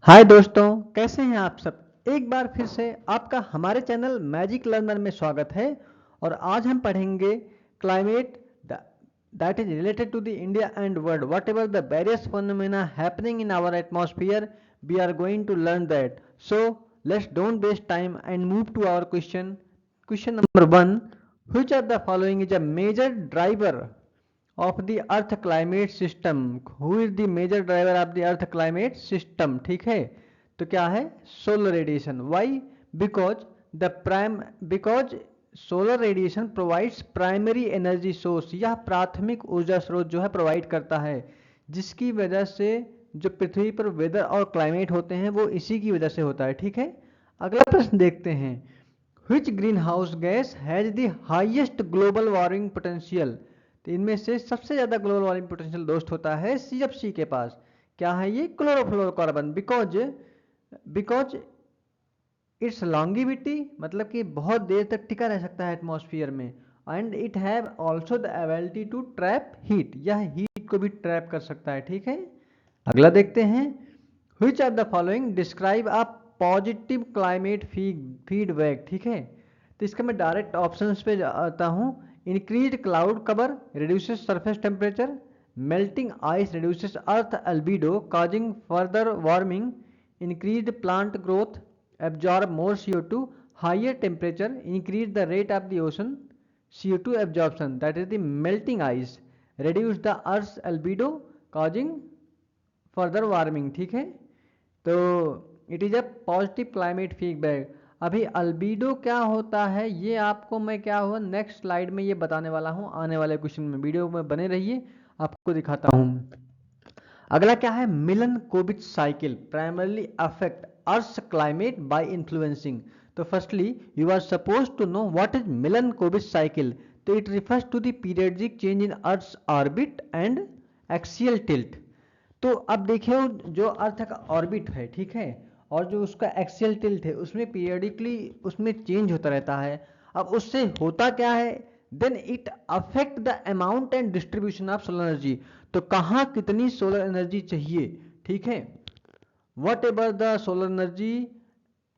हाय दोस्तों, कैसे हैं आप सब। एक बार फिर से आपका हमारे चैनल मैजिक लर्नर में स्वागत है। और आज हम पढ़ेंगे climate that is related to the India and world, whatever the various phenomena happening in our atmosphere, we are going to learn that. So let's don't waste time and move to our question number 1। which of the following is a major driver of the earth climate system? Who is the major driver of the earth climate system? ठीक है, तो क्या है? solar radiation. Why? because because solar radiation provides primary energy source. यह प्राथमिक ऊर्जा स्रोत जो है प्रोवाइड करता है, जिसकी वजह से जो पृथ्वी पर वेदर और क्लाइमेट होते हैं वो इसी की वजह से होता है। ठीक है, अगला प्रश्न देखते हैं। which greenhouse gas has the highest global warming potential? तो इनमें से सबसे ज्यादा ग्लोबल वार्मिंग पोटेंशियल दोस्त होता है सीएफसी के पास। क्या है ये? Chlorofluorocarbon. Because because it's longevity, मतलब कि बहुत देर तक टिका रह सकता है एटमॉस्फेयर में। And it have also the ability to trap heat, यह हीट को भी ट्रैप कर सकता है। ठीक है, अगला देखते हैं। which of the following describe a positive climate feedback? ठीक है, तो इसका मैं डायरेक्ट ऑप्शंस पे आता हूँ। Increase cloud cover reduces surface temperature, melting ice reduces earth albedo causing further warming, increased plant growth, absorb more CO2, higher temperature, increase the rate of the ocean CO2 absorption, that is the melting ice, reduce the earth's albedo causing further warming। ठीक है, तो it is a positive climate feedback. अभी अल्बीडो क्या होता है ये आपको मैं क्या हुआ नेक्स्ट स्लाइड में ये बताने वाला हूँ, आने वाले क्वेश्चन में। वीडियो में बने रहिए, आपको दिखाता हूँ। अगला क्या है? Milankovitch cycle primarily affect earth climate by influencing. तो firstly you are suppose to know what is Milankovitch cycle. तो it refers to the periodic change in earth orbit and axial tilt. तो अब देखिए, जो अर्थ का orbit है, ठीक है, और जो उसका एक्सियल टिल्ट है, उसमें पीरियडिकली उसमें चेंज होता रहता है। अब उससे होता क्या है? Then it affect the amount and distribution of solar energy. तो कहाँ कितनी सोलर एनर्जी चाहिए, ठीक है, whatever the solar energy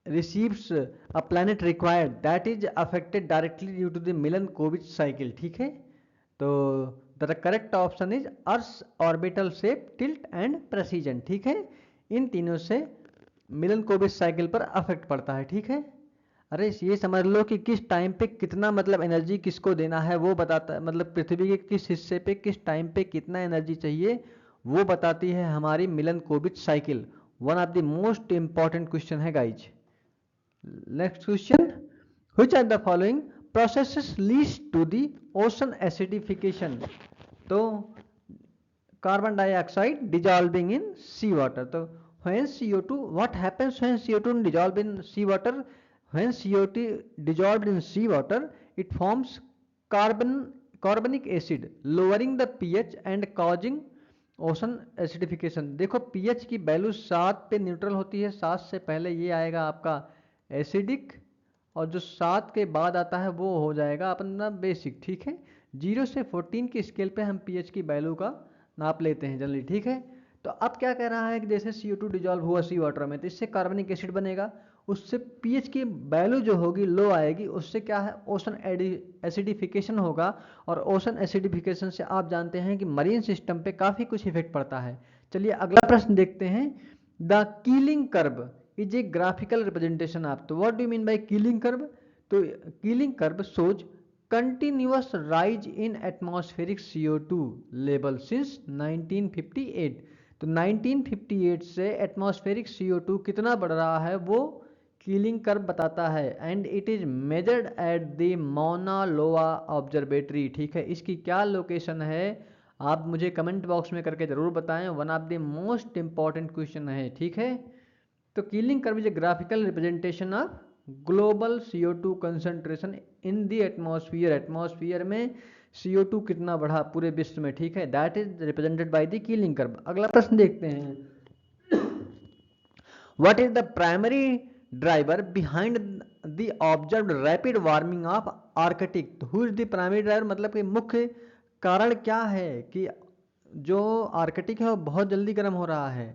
receives a planet required, that is affected directly due to the Milankovitch cycle। ठीक है, तो the correct option is earth orbital shape, tilt and precision. ठीक है, इन तीनों से मिलनकोविच साइकिल पर अफेक्ट पड़ता है। ठीक है, अरे ये समझ लो कि किस टाइम पे कितना मतलब एनर्जी किसको देना है वो बताता है, मतलब पृथ्वी के किस हिस्से पे किस टाइम पे कितना एनर्जी चाहिए वो बताती है हमारी Milankovitch cycle. One of the most important question है guys. Next question, which are the following processes leads to the ocean acidification? तो कार्बन डाइऑक्साइड डिजॉल्विंग इन सी वाटर। तो when CO2, what happens when CO2 dissolve in sea water? When CO2 dissolved in sea water, it forms carbonic acid, lowering the pH and causing ocean acidification. देखो pH की value 7 पे neutral होती है, 7 से पहले ये आएगा आपका एसिडिक, और जो 7 के बाद आता है वो हो जाएगा अपना बेसिक। ठीक है, 0 से 14 की स्केल पे हम पीएच की वैल्यू का नाप लेते हैं जनरली। ठीक है, तो अब क्या कह रहा है कि जैसे CO2 डिजॉल्व हुआ सी वाटर में, तो इससे कार्बनिक एसिड बनेगा, उससे पीएच की वैल्यू जो होगी लो आएगी, उससे क्या है ओशन एसिडिफिकेशन होगा। और ओशन एसिडिफिकेशन से आप जानते हैं कि मरीन सिस्टम पे काफ़ी कुछ इफेक्ट पड़ता है। चलिए अगला प्रश्न देखते हैं। The Keeling curve is a graphical representation of. तो what do mean by Keeling curve? तो Keeling curve shows continuous rise in atmospheric CO2 level since 1958। तो 1958 से एटमॉस्फेरिक CO2 कितना बढ़ रहा है वो कीलिंग कर्व बताता है। And it is measured at the मौना लोआ ऑब्जर्वेटरी। ठीक है, इसकी क्या लोकेशन है आप मुझे कमेंट बॉक्स में करके जरूर बताएं, one of the most important question है। ठीक है, तो Keeling curve is a graphical representation of global CO2 concentration in the atmosphere. Atmosphere में CO2 कितना बढ़ा पूरे विश्व में। ठीक है, that is represented by the Keeling curve. अगला प्रश्न देखते हैं। What is the primary driver behind the observed rapid warming of Arctic? तो who is the primary driver, मतलब कि मुख्य कारण क्या है कि जो आर्कटिक है वो बहुत जल्दी गर्म हो रहा है।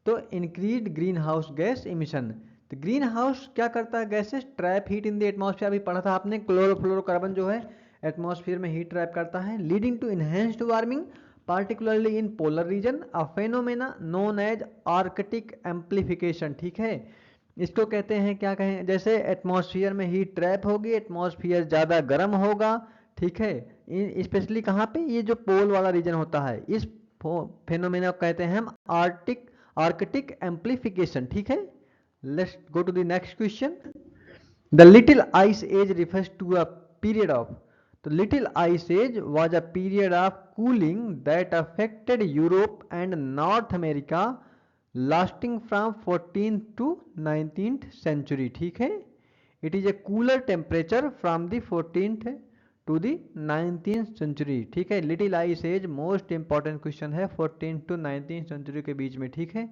तो increase green house gas emission. तो ग्रीन हाउस क्या करता है, gases trap heat in the atmosphere, अभी पढ़ा था आपने, क्लोरोफ्लोरोकार्बन जो है एटमॉस्फेयर में हीट ट्रैप करता है, leading to enhanced warming particularly in polar region, a phenomena known as Arctic amplification. ठीक है, इसको कहते हैं, क्या कहें, जैसे एटमॉस्फेयर में हीट ट्रैप होगी, एटमॉस्फेयर ज़्यादा गर्म होगा, ठीक है, स्पेशली कहाँ पे, ये जो पोल वाला रीजन होता है, इस फेनोमेना को कहते हैं हम आर्कटिक एम्प्लीफिकेशन। ठीक है, let's go to the next question. The little ice age refers to a period of, तो little ice age was a period of cooling that affected Europe and North America lasting from 14th to 19th century। ठीक है, it is a cooler temperature from the 14th to the 19th century। ठीक है, little ice age most important question है, 14th to 19th century के बीच में। ठीक है,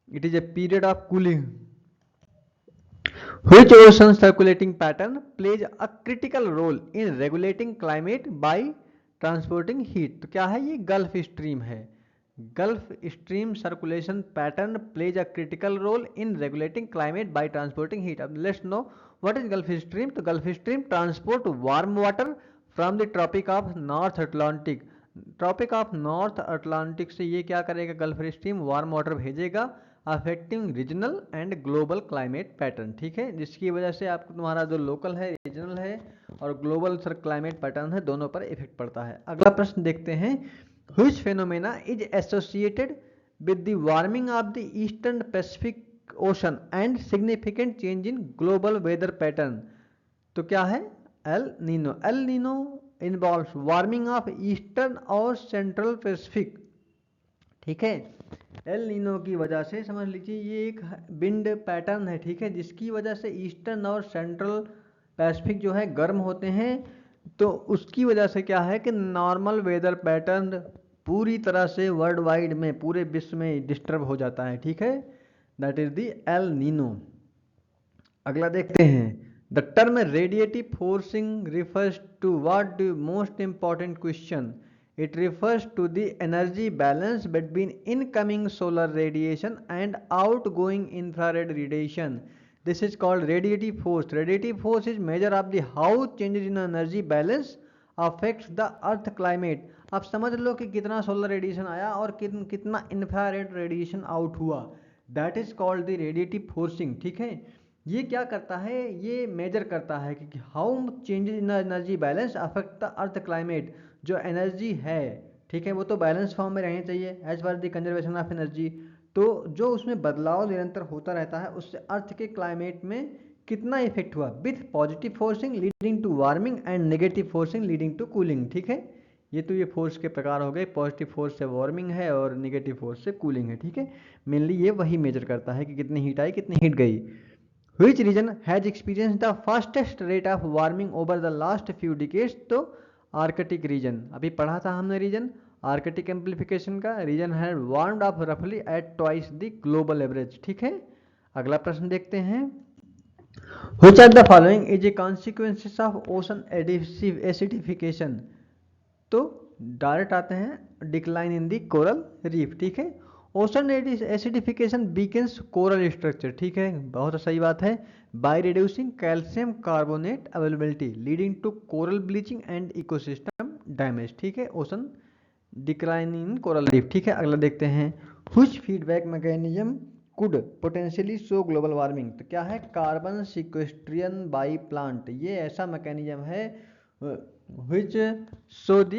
it is a period of cooling। Which ocean circulating pattern plays a critical role in regulating climate by transporting heat? तो क्या है ये, गल्फ स्ट्रीम है। Gulf Stream circulation pattern plays a critical role in regulating climate by transporting heat. अब let's know what is Gulf Stream. तो Gulf Stream transport warm water from the tropic of North Atlantic, tropic of North Atlantic से ये क्या करेगा, Gulf Stream warm water भेजेगा, affecting regional and global climate pattern. ठीक है, जिसकी वजह से आपको तुम्हारा जो लोकल है, रीजनल है और ग्लोबल सर क्लाइमेट पैटर्न है, दोनों पर इफेक्ट पड़ता है। अगला प्रश्न देखते हैं, which phenomena is associated with the warming of the eastern Pacific Ocean and significant change in global weather pattern? तो क्या है, El Nino. El Nino involves warming of eastern और सेंट्रल पैसिफिक। ठीक है, एल नीनो की वजह से समझ लीजिए ये एक विंड पैटर्न है, ठीक है, जिसकी वजह से ईस्टर्न और सेंट्रल पैसिफिक जो है गर्म होते हैं, तो उसकी वजह से क्या है कि नॉर्मल वेदर पैटर्न पूरी तरह से वर्ल्ड वाइड में, पूरे विश्व में डिस्टर्ब हो जाता है। ठीक है, that is the El Nino. अगला देखते हैं, the term radiative forcing refers to what, most important question, it refers to the energy balance between incoming solar radiation and outgoing infrared radiation. This is called radiative force. Radiative force is measure of the how changes in energy balance affects the earth climate. आप समझ लो कि कितना solar radiation आया और कितना infrared radiation out हुआ, that is called the radiative forcing. ठीक है, ये क्या करता है, ये मेजर करता है कि how changes in energy balance affect the earth climate. जो एनर्जी है, ठीक है, वो तो बैलेंस फॉर्म में रहनी चाहिए as per the conservation of energy, तो जो उसमें बदलाव निरंतर होता रहता है, उससे अर्थ के क्लाइमेट में कितना इफेक्ट हुआ, with positive forcing leading to warming and negative forcing leading to cooling. ठीक है, ये तो ये फोर्स के प्रकार हो गए, पॉजिटिव फोर्स से वार्मिंग है और नेगेटिव फोर्स से कूलिंग है। ठीक है, मेनली ये वही मेजर करता है कि कितनी हीट आई, कितनी हीट गई। Which region has experienced the fastest rate of warming over the last few decades? तो आर्कटिक रीजन, अभी पढ़ा था हमने रीजन, आर्कटिक एम्प्लीफिकेशन का रीजन है वार्म्ड अप रफली at twice the global average. ठीक है, अगला प्रश्न देखते हैं, Which of the following is a consequences of ocean acidification? तो डायरेक्ट आते हैं, decline in the coral reef. ठीक है, ocean acidification weakens coral structure. ठीक है, बहुत सही बात है, by reducing calcium carbonate availability leading to coral bleaching and ecosystem damage. ठीक है, ocean decline in coral reef. ठीक है, अगला देखते हैं, which feedback mechanism could potentially show global warming? तो क्या है, कार्बन सिक्वेस्ट्रियन बाई प्लांट, ये ऐसा मैकेनिज्म है which slow the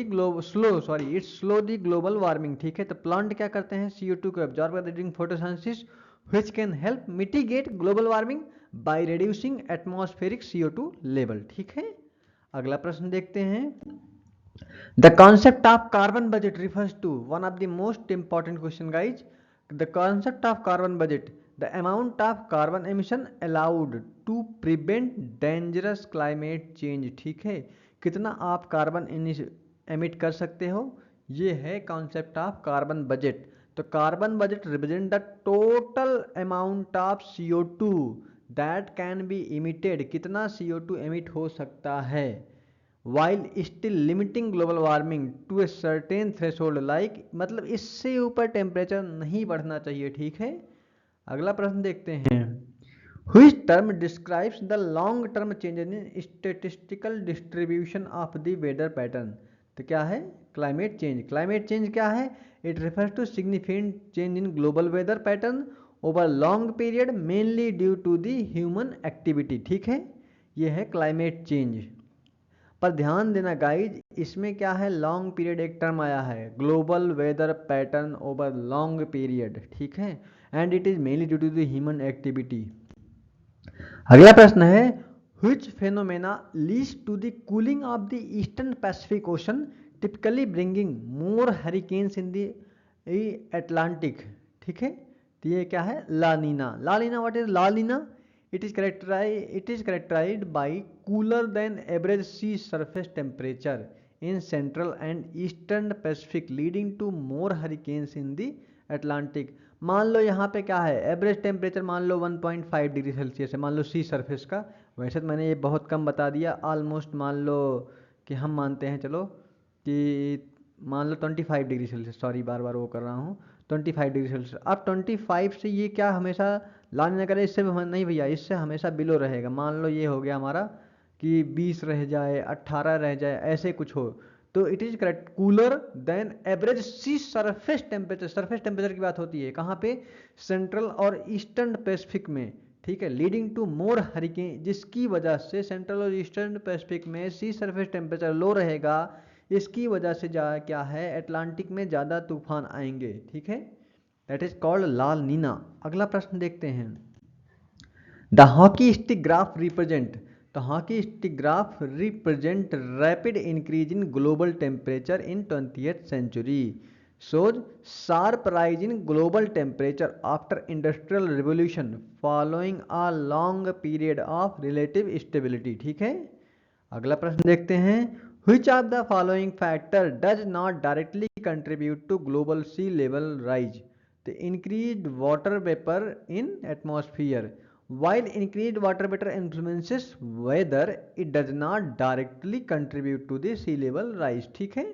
global warming। ठीक है, तो प्लांट क्या करते हैं, CO2 को एब्जॉर्ब करते हैं during photosynthesis, which can help mitigate global warming by reducing atmospheric CO2 level। ठीक है, अगला प्रश्न देखते हैं, the concept of carbon budget refers to one of the most important question guys, the concept of carbon budget, the amount of carbon emission allowed to prevent dangerous climate change। ठीक है, कितना आप कार्बन एमिट कर सकते हो, ये है concept of carbon budget. तो carbon budget represent the total amount of CO2 that can be emitted, कितना CO2 एमिट हो सकता है, while still limiting global warming to a certain threshold, like मतलब इससे ऊपर टेम्परेचर नहीं बढ़ना चाहिए, ठीक है। अगला प्रश्न देखते हैं, which term describes the long term changes in statistical distribution of the weather pattern? तो क्या है, क्लाइमेट चेंज। क्लाइमेट चेंज क्या है, it refers to significant change in global weather pattern over long period mainly due to the human activity, ठीक है, ये है climate change. पर ध्यान देना गाइज, इसमें क्या है, लॉन्ग पीरियड एक टर्म आया है, global weather pattern over long period, ठीक है, and it is mainly due to the human activity. अगला प्रश्न है, which phenomena leads to the cooling of the eastern Pacific Ocean, typically bringing more hurricanes in the Atlantic, ठीक है। तो ये क्या है, La Nina. La Nina, what is La Nina? It is characterized by cooler than average sea surface temperature in central and eastern Pacific, leading to more hurricanes in the Atlantic। मान लो यहाँ पे क्या है, एवरेज टेम्परेचर मान लो 1.5 degree Celsius है, मान लो सी surface का। वैसे तो मैंने ये बहुत कम बता दिया, ऑलमोस्ट मान लो कि हम मानते हैं चलो कि मान लो 25 डिग्री सेल्सियस, सॉरी बार बार वो कर रहा हूँ, 25 डिग्री सेल्सियस। अब 25 से ये क्या हमेशा लाने ना करे, इससे नहीं भैया, इससे हमेशा बिलो रहेगा। मान लो ये हो गया हमारा कि 20 रह जाए, 18 रह जाए, ऐसे कुछ हो, तो it is correct cooler than average sea surface temperature. Surface temperature की बात होती है कहाँ पे, सेंट्रल और ईस्टर्न पैसिफिक में, ठीक है, लीडिंग टू मोर हरिकेन, जिसकी वजह से सेंट्रल और ईस्टर्न पैसिफिक में सी सरफेस टेम्परेचर लो रहेगा, इसकी वजह से क्या है, अटलांटिक में ज़्यादा तूफान आएंगे, ठीक है, दैट इज कॉल्ड लाल नीना। अगला प्रश्न देखते हैं, the hockey stick graph represent, the hockey stick graph represent rapid increase in global temperature in 20th century, shows sharp rise in global temperature after industrial revolution following a long period of relative stability, ठीक है। अगला प्रश्न देखते हैं, which of the following factor does not directly contribute to global sea level rise? The increased water vapor in atmosphere. While increased water vapor influences weather, it does not directly contribute to the sea level rise, ठीक है।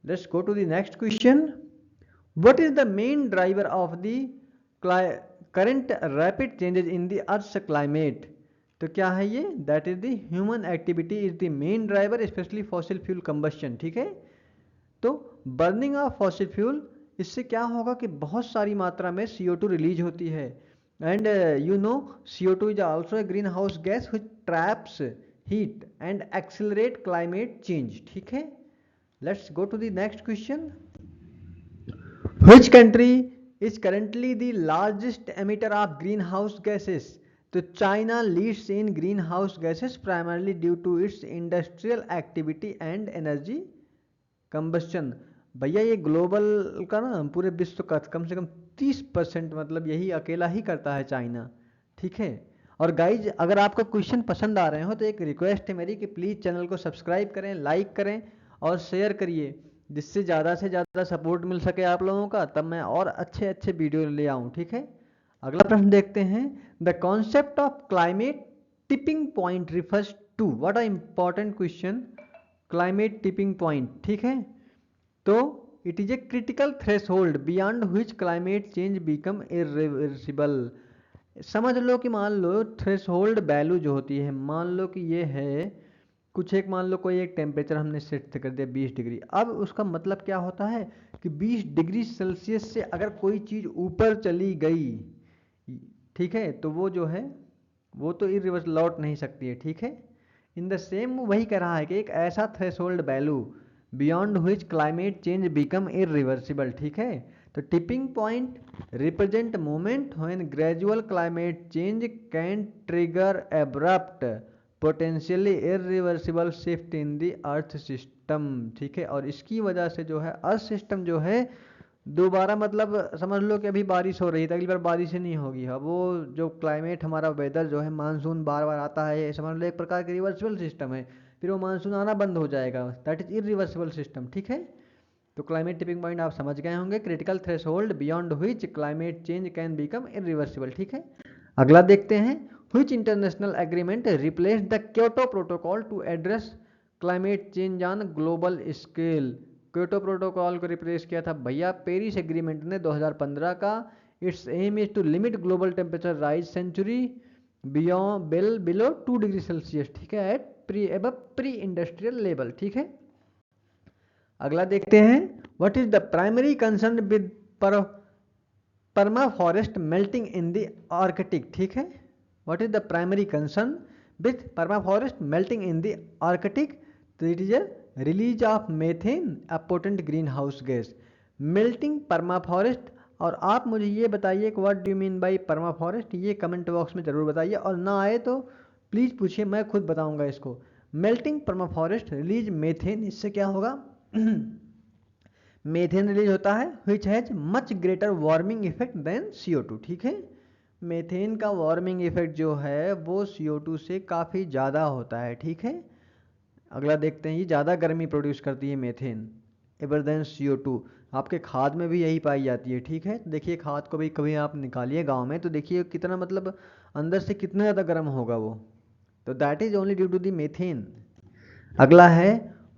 Let's go to the next question. What is the main driver of the current rapid changes in the Earth's climate? तो क्या है ये, that is the human activity is the main driver, specially fossil fuel combustion, ठीक है। तो burning of fossil fuel, इससे क्या होगा कि बहुत सारी मात्रा में CO2 रिलीज होती है, and you know CO2 is also a green house gas which traps heat and accelerate climate change, ठीक है। Let's go to the next question, which country is currently the largest emitter of green house gases? तो China leads in green house gases primarily due to its industrial activity and energy combustion. भैया ये global का ना, पूरे विश्व का कम से कम 30% मतलब यही अकेला ही करता है चाइना, ठीक है। और गाइज अगर आपको क्वेश्चन पसंद आ रहे हो तो एक रिक्वेस्ट है मेरी कि प्लीज़ चैनल को सब्सक्राइब करें, लाइक करें और शेयर करिए, जिससे ज़्यादा से ज़्यादा सपोर्ट मिल सके आप लोगों का, तब मैं और अच्छे अच्छे वीडियो ले आऊँ, ठीक है। अगला प्रश्न देखते हैं, the concept of climate tipping point refers to, what a important question, climate tipping point, ठीक है। तो it is a critical threshold beyond which climate change become irreversible. समझ लो कि मान लो थ्रेशोल्ड वैल्यू जो होती है, मान लो कि ये है कुछ एक, मान लो कोई एक टेम्परेचर हमने सेट कर दिया 20 डिग्री। अब उसका मतलब क्या होता है कि 20 डिग्री सेल्सियस से अगर कोई चीज़ ऊपर चली गई, ठीक है, तो वो जो है वो तो इरिवर्स लौट नहीं सकती है, ठीक है। इन द सेम वही कह रहा है कि एक ऐसा threshold value beyond which climate change become irreversible, ठीक है। तो tipping point represent moment when gradual climate change can trigger abrupt potentially irreversible shift in the earth system, ठीक है। और इसकी वजह से जो है अर्थ सिस्टम जो है दोबारा, मतलब समझ लो कि अभी बारिश हो रही है, अगली बार बारिश ही नहीं होगी। अब वो जो क्लाइमेट हमारा वेदर जो है, मानसून बार बार आता है, समझ लो एक प्रकार का रिवर्सिबल सिस्टम है, फिर वो मानसून आना बंद हो जाएगा, दैट इज इरिवर्सिबल सिस्टम, ठीक है। तो क्लाइमेट टिपिंग पॉइंट आप समझ गए होंगे, critical threshold beyond which climate change can become irreversible, ठीक है। अगला देखते हैं, which international agreement replace the Kyoto protocol to address climate change on global scale. Kyoto protocol को रिप्लेस किया था भैया पेरिस एग्रीमेंट ने 2015 का। Its aim is to limit global temperature rise century below 2 degree Celsius, ठीक है, eight pre industrial level, ठीक है। अगला देखते हैं, what is the primary concern with permafrost melting in the Arctic, ठीक है। What is the primary concern with permafrost melting in the Arctic, तो it is a release of methane, a potent greenhouse gas, melting permafrost। और आप मुझे ये बताइए कि what do you mean by permafrost, ये कमेंट बॉक्स में जरूर बताइए, और ना आए तो प्लीज पूछिए, मैं खुद बताऊंगा इसको। मेल्टिंग परमाफॉरेस्ट रिलीज मेथेन, इससे क्या होगा मेथेन रिलीज होता है which has much greater warming effect than CO2, ठीक है। मेथेन का वार्मिंग इफेक्ट जो है वो CO2 से काफ़ी ज़्यादा होता है, ठीक है। अगला देखते हैं, ये ज़्यादा गर्मी प्रोड्यूस करती है मेथेन एवर देन CO2। आपके खाद में भी यही पाई जाती है, ठीक है। देखिए खाद को भी कभी आप निकालिए गांव में तो देखिए कितना मतलब अंदर से कितना ज़्यादा गर्म होगा वो, तो that is only due to the methane. अगला है,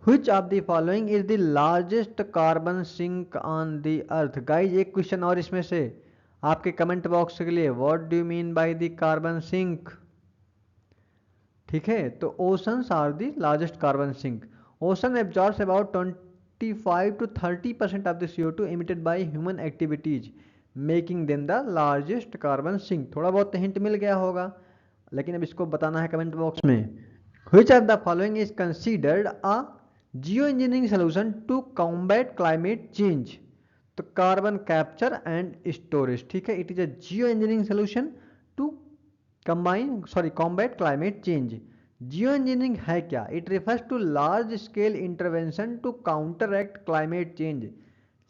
which of the following is the largest carbon sink on the earth। Guys एक क्वेश्चन और इसमें से आपके कमेंट बॉक्स के लिए, what do you mean by the carbon sink, ठीक है। तो oceans are the largest carbon sink. Ocean absorbs about 25 to 30% of the CO2 emitted by human activities, making them the largest carbon sink. थोड़ा बहुत hint मिल गया होगा, लेकिन अब इसको बताना है कमेंट बॉक्स में। Which of the following is considered a geoengineering solution to combat climate change? तो कार्बन कैप्चर एंड स्टोरेज, ठीक है। It is a geoengineering solution to combat climate change. Geoengineering है क्या? It refers to large scale intervention to counteract climate change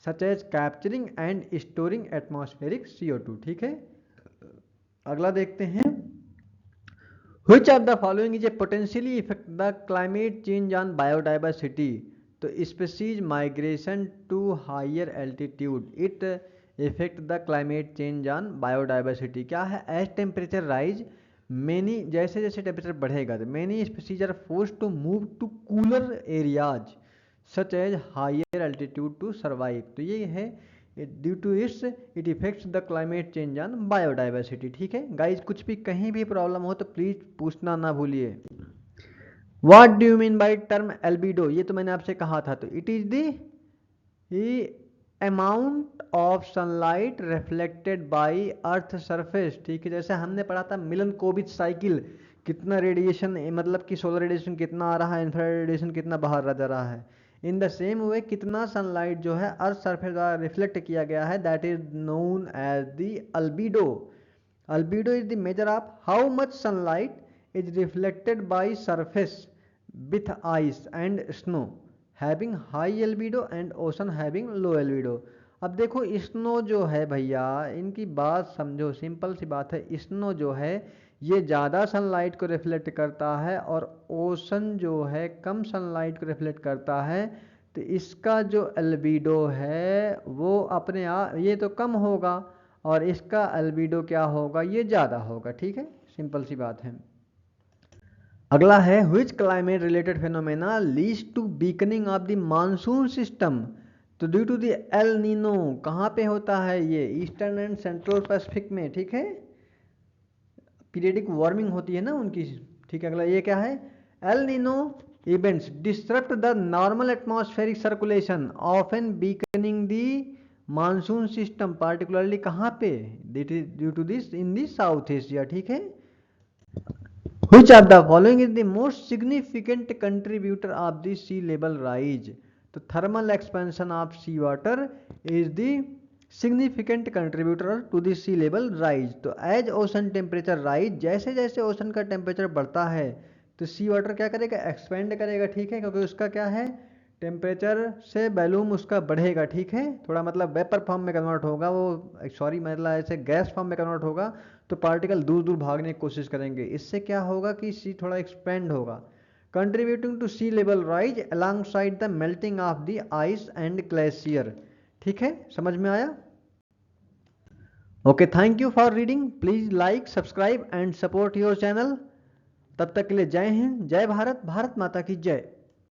such as capturing and storing atmospheric CO2, ठीक है। अगला देखते हैं, Which of the following is a potentially affect the climate change on biodiversity? तो species migration to higher altitude, it affect the climate change on biodiversity। क्या है? As temperature rise, many जैसे जैसे टेम्परेचर बढ़ेगा तो many species are forced to move to cooler areas such as higher altitude to survive। तो ये है due to its it effects the climate change on biodiversity, ठीक है। गाइज कुछ भी कहीं भी प्रॉब्लम हो तो प्लीज पूछना ना भूलिए। What do you mean by term albedo, ये तो मैंने आपसे कहा था, तो it is the amount of sunlight reflected by earth surface, ठीक है। जैसे हमने पढ़ा था मिलनकोविच साइकिल, कितना रेडिएशन मतलब कि सोलर रेडिएशन कितना आ रहा है, इंफ्रारेड रेडिएशन कितना बाहर जा रहा है। इन द सेम वे कितना सनलाइट जो है अर्थ सरफेस द्वारा रिफ्लेक्ट किया गया है, that is known as the albedo. Albedo is the measure of how much sunlight is reflected by surface with ice and snow having high albedo and ocean having low albedo. अब देखो snow जो है भैया, इनकी बात समझो, simple सी बात है। स्नो जो है ये ज़्यादा सनलाइट को रिफ्लेक्ट करता है और ओशन जो है कम सनलाइट को रिफ्लेक्ट करता है, तो इसका जो एल्बिडो है वो अपने आप ये तो कम होगा और इसका एल्बिडो क्या होगा, ये ज़्यादा होगा, ठीक है। सिंपल सी बात है। अगला है, which climate related phenomena leads to weakening of the monsoon system, तो due to the El Nino. कहाँ पे होता है ये? ईस्टर्न एंड सेंट्रल पैसिफिक में, ठीक है। पीरियडिक वार्मिंग होती है ना उनकी, ठीक है। अगला ये क्या है? El Nino events disturb the normal atmospheric circulation often weakening the monsoon system, particularly कहाँ पे? That is due to this in the South Asia, ठीक है। Which of the following is the most significant contributor of the sea level rise? तो thermal expansion of sea water is the significant contributor to the sea level rise। तो as ocean temperature rise, जैसे जैसे ocean का temperature बढ़ता है तो सी water क्या करेगा? एक्सपेंड करेगा, ठीक है, क्योंकि उसका क्या है, टेम्परेचर से वॉल्यूम उसका बढ़ेगा, ठीक है। थोड़ा मतलब वेपर फॉर्म में कन्वर्ट होगा वो, सॉरी मतलब ऐसे गैस फॉर्म में कन्वर्ट होगा, तो पार्टिकल दूर दूर भागने की कोशिश करेंगे। इससे क्या होगा कि सी थोड़ा एक्सपेंड होगा, contributing to sea level rise alongside the melting of the ice and glacier, ठीक है। समझ में आया? Okay, thank you for reading. Please like, subscribe and support your channel. तब तक के लिए जय हिंद, जय भारत, भारत माता की जय।